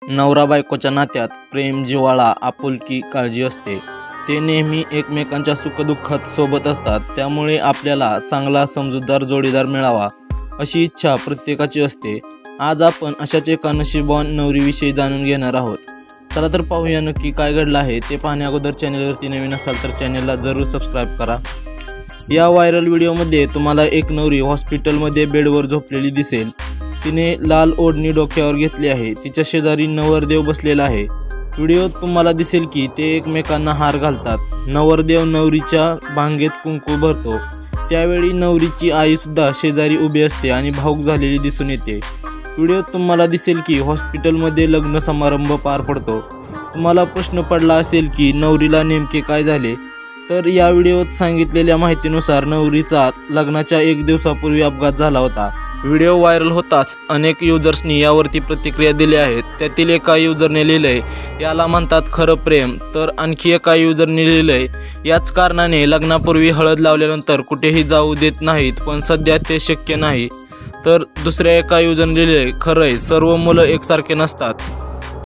नवरा बायकोच्या नात्यात प्रेम, जिव्हाळा, आपुलकी, काळजी असते। ते नेहमी एकमेकांच्या सुखदुःखात सोबत असतात। त्यामुळे आपल्याला चांगला समजूतदार जोडीदार मिळावा अशी इच्छा प्रत्येकाची असते। आज आपण अशाच एका नशीबवान नवरीविषयी जाणून घेणार आहोत। चला तर पाहूया नक्की काय घडलं आहे ते पाहण्या अगोदर चॅनलवरती नवीन असाल तर चॅनलला जरूर सबस्क्राइब करा। या व्हायरल व्हिडिओमध्ये तुम्हाला एक नवरी हॉस्पिटलमध्ये बेडवर झोपलेली दिसेल। तिने लाल ओढणी डोक्यावर घेतली आहे। तिच्या शेजारी नवरदेव बसलेला आहे। व्हिडिओत तुम्हाला दिसेल की ते एकमेकांना हार घालतात। नवरदेव नवरीच्या भांगेत कुंकू भरतो। त्यावेळी नवरीची आई सुद्धा शेजारी उभी असते आणि भावुक झालेली दिसून येते। व्हिडिओत तुम्हाला दिसेल की हॉस्पिटलमध्ये लग्न समारंभ पार पडतो। तुम्हाला प्रश्न पडला असेल की नवरीला नेमके काय झाले, तर या व्हिडिओत सांगितलेल्या माहितीनुसार नवरीचा लग्नाच्या 1 दिवसापूर्वी अपघात झाला होता। व्हिडिओ व्हायरल होताच अनेक युजर्सनी यावरती प्रतिक्रिया दिल्या आहेत। त्यातील एका युजरने लिहिलंय, याला म्हणतात खरं प्रेम। तर आणखी एका युजरने लिहिलंय, याच कारणाने लग्नापूर्वी हळद लावल्यानंतर कुठेही जाऊ देत नाहीत, पण सध्या ते शक्य नाही। तर दुसऱ्या एका युजरने लिहिलंय, खरंय सर्व मुलं एकसारखे नसतात।